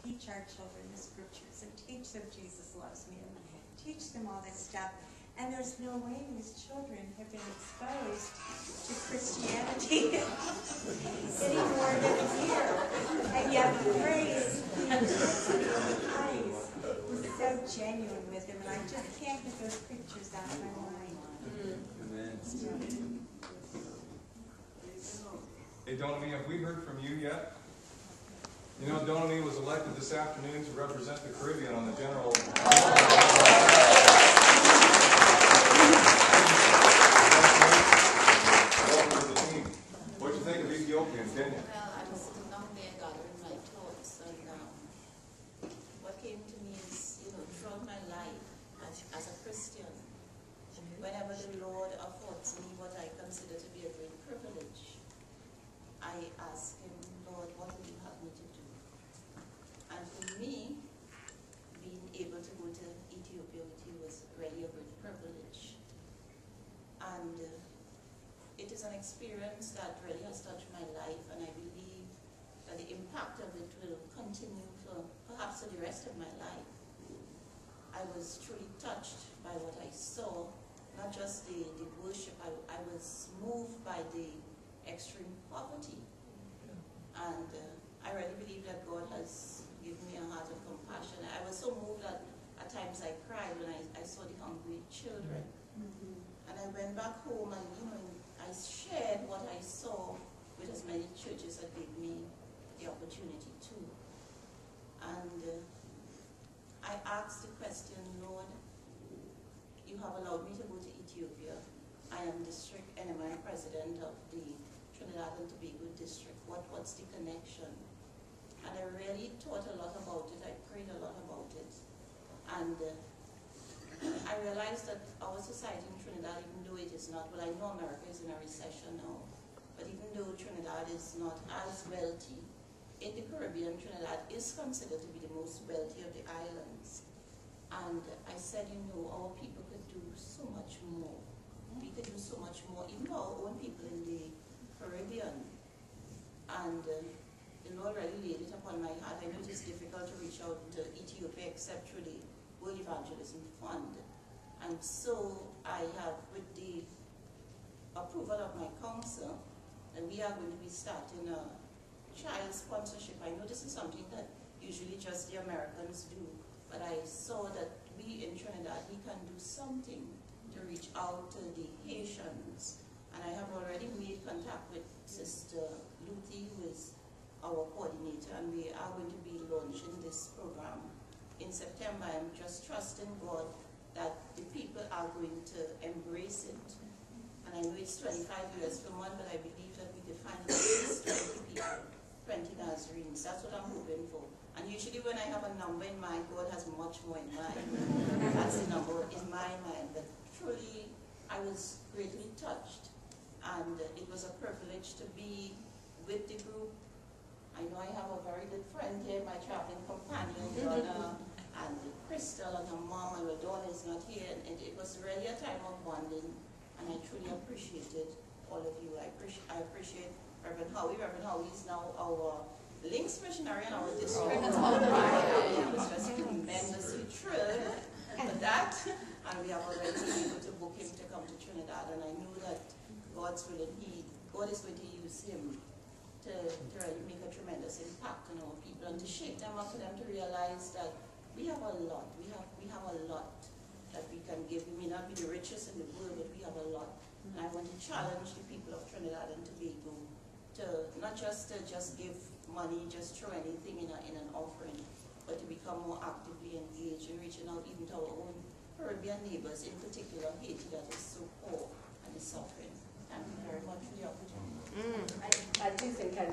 teach our children the scriptures and teach them Jesus loves me and teach them all this stuff. And there's no way these children have been exposed to Christianity any more than a year. And yet the praise, the intensity of the praise was so genuine with them. And I just can't get those pictures out of my mind. Amen. Hey, Donami, have we heard from you yet? You know, Donami was elected this afternoon to represent the Caribbean on the general... What do you think of Ethiopia and Kenya? Well, I was sitting down there gathering my thoughts, and what came to me is, you know, throughout my life as a Christian, whenever the Lord affords me what I consider to be a great privilege, I ask Him, Lord, what will you have me to do? And for me, being able to go to Ethiopia with you was really a great privilege. And it is an experience that really has touched my life, and I believe that the impact of it will continue for perhaps for the rest of my life. I was truly touched by what I saw, not just the worship. I was moved by the extreme poverty. And I really believe that God has given me a heart of compassion. I was so moved that at times I cried when I saw the hungry children. And I went back home and, you know, I shared what I saw with as many churches that gave me the opportunity to. And I asked the question, Lord, you have allowed me to go to Ethiopia. I am district NMI president of the Trinidad and Tobago district. What's the connection? And I really thought a lot about it. I prayed a lot about it. And I realized that our society in Trinidad, even though it is not, well, I know America is in a recession now, but even though Trinidad is not as wealthy, in the Caribbean, Trinidad is considered to be the most wealthy of the islands. And I said, you know, our people could do so much more. We could do so much more, even our own people in the Caribbean. And the Lord really laid it upon my heart. I know it is difficult to reach out to Ethiopia except through the World Evangelism Fund. And so I have, with the approval of my council, that we are going to be starting a child sponsorship. I know this is something that usually just the Americans do, but I saw that we in Trinidad, we can do something to reach out to the Haitians. And I have already made contact with Sister Luthi, who is our coordinator, and we are going to be launching this program in September. I'm just trusting God that the people are going to embrace it. And I know it's 25 years per month, but I believe that we could find at least 20 people, 20 Nazarenes. That's what I'm hoping for. And usually when I have a number in mind, God has much more in mind. That's the number in my mind. But truly, I was greatly touched. And it was a privilege to be with the group. I know I have a very good friend here, my traveling companion, Donna, and Crystal and her mom, and Donna is not here. And it was really a time of bonding, and I truly appreciated all of you. I appreciate Reverend Howie. Reverend Howie is now our links missionary in our district. I was just tremendously thrilled for that, and we have already been able to book him to come to Trinidad, and I knew that God's willing, God is going to use him to really make a tremendous impact on our people and to shake them up, for them to realize that we have a lot. We have a lot that we can give. We may not be the richest in the world, but we have a lot. And I want to challenge the people of Trinidad and Tobago to not just give money, just throw anything in an offering, but to become more actively engaged in reaching out even to our own Caribbean neighbors, in particular Haiti, that is so poor and is suffering. Thank you very much for the opportunity. I do think I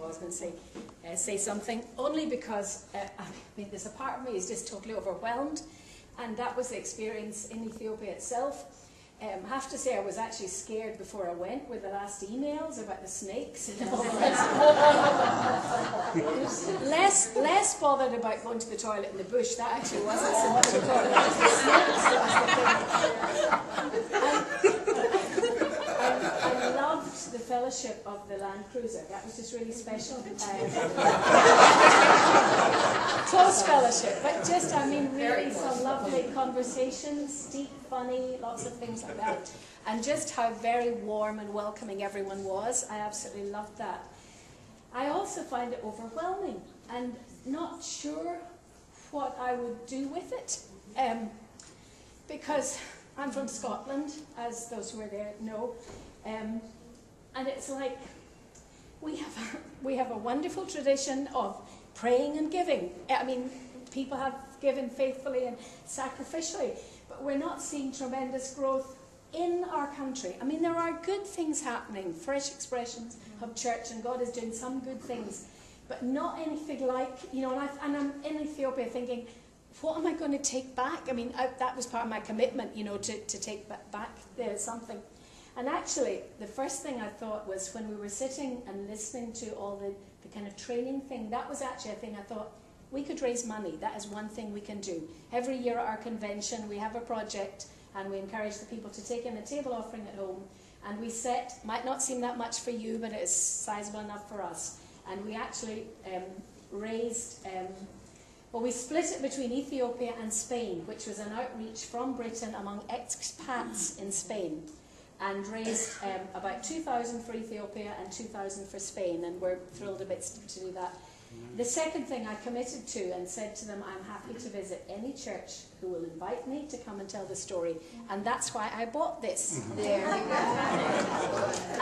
was going to say something, only because I mean, there's a part of me is just totally overwhelmed, and that was the experience in Ethiopia itself. I have to say I was actually scared before I went with the last emails about the snakes and all the rest. Less bothered about going to the toilet in the bush. That actually wasn't so much important. I loved the fellowship of the Land Cruiser. That was just really special. Close fellowship, but just, I mean, really some lovely conversations, deep, funny, lots of things like that. And just how very warm and welcoming everyone was. I absolutely loved that. I also find it overwhelming and not sure what I would do with it. Because I'm from Scotland, as those who are there know. And it's like we have a wonderful tradition of praying and giving. I mean, people have given faithfully and sacrificially, but we're not seeing tremendous growth in our country. I mean, there are good things happening, fresh expressions of church, and God is doing some good things, but not anything like, you know, and I'm in Ethiopia thinking, what am I going to take back? I mean, that was part of my commitment, you know, to take back something. And actually, the first thing I thought was when we were sitting and listening to all the kind of training thing, that was actually a thing I thought, we could raise money. That is one thing we can do. Every year at our convention, we have a project, and we encourage the people to take in a table offering at home. And we set, might not seem that much for you, but it's sizable enough for us. And we actually raised, well, we split it between Ethiopia and Spain, which was an outreach from Britain among expats in Spain, and raised about 2,000 for Ethiopia and 2,000 for Spain, and we're thrilled a bit to do that. The second thing I committed to and said to them, I'm happy to visit any church who will invite me to come and tell the story, and that's why I bought this. There we go.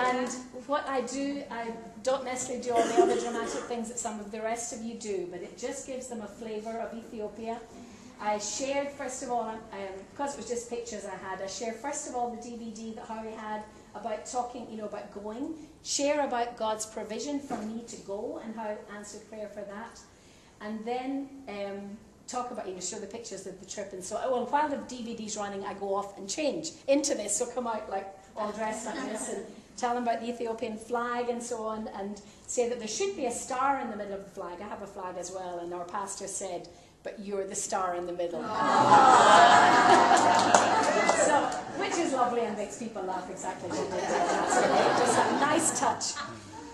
And what I do, I don't necessarily do all the other dramatic things that some of the rest of you do, but it just gives them a flavour of Ethiopia. I shared, first of all, because it was just pictures I had, I shared first of all the DVD that Harry had about talking, you know, about going, share about God's provision for me to go and how I answered prayer for that, and then talk about, you know, show the pictures of the trip. And so, well, while the DVD's running, I go off and change into this, so come out like all dressed like this and tell them about the Ethiopian flag and so on, and say that there should be a star in the middle of the flag. I have a flag as well, and our pastor said, but you're the star in the middle. So, which is lovely and makes people laugh exactly what they did. That's great. Just a nice touch.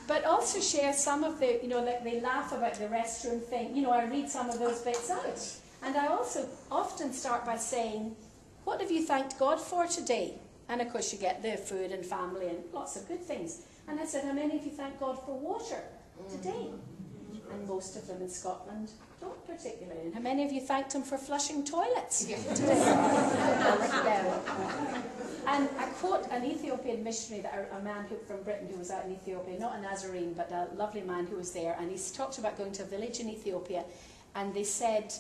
But also share some of the, you know, like they laugh about the restroom thing. You know, I read some of those bits out. And I also often start by saying, what have you thanked God for today? And of course you get the food and family and lots of good things. And I said, how many of you thank God for water today? And most of them in Scotland don't particularly. And how many of you thanked him for flushing toilets today? And I quote an Ethiopian missionary, a man from Britain who was out in Ethiopia, not a Nazarene, but a lovely man who was there, and he talked about going to a village in Ethiopia, and he said,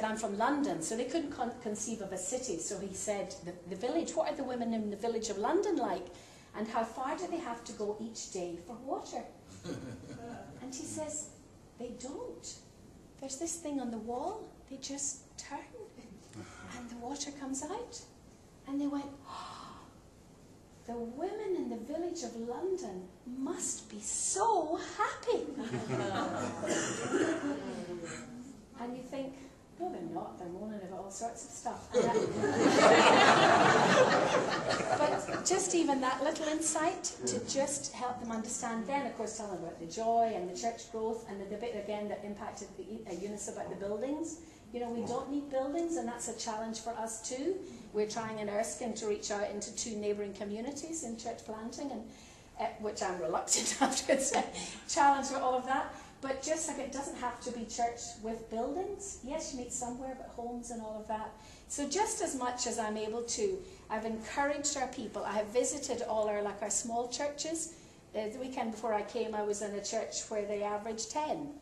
I'm from London, so they couldn't conceive of a city, so he said, the village, what are the women in the village of London like? And how far do they have to go each day for water? And he says, they don't. There's this thing on the wall, they just turn, and the water comes out. And they went, oh, the women in the village of London must be so happy. And you think, no, they're not. They're moaning about all sorts of stuff. But just even that little insight to just help them understand. Then, of course, tell them about the joy and the church growth and the bit, again, that impacted Eunice about the buildings. You know, we don't need buildings, and that's a challenge for us too. We're trying in Erskine to reach out into 2 neighbouring communities in church planting, and which I'm reluctant after it's a challenge for all of that. But just like it doesn't have to be church with buildings. Yes, you meet somewhere, but homes and all of that. So just as much as I'm able to, I've encouraged our people. I have visited all our small churches. The weekend before I came, I was in a church where they averaged 10.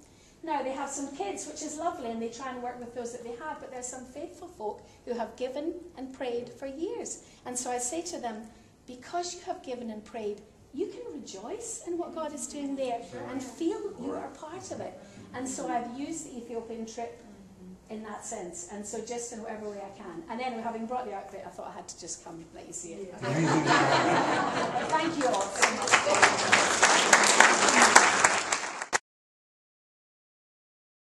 Now, they have some kids, which is lovely, and they try and work with those that they have, but there's some faithful folk who have given and prayed for years. And so I say to them, because you have given and prayed, you can rejoice in what God is doing there and feel you are part of it. And so I've used the Ethiopian trip in that sense, and so just in whatever way I can. And anyway, having brought the outfit, I thought I had to just come let you see it. Thank you all so much.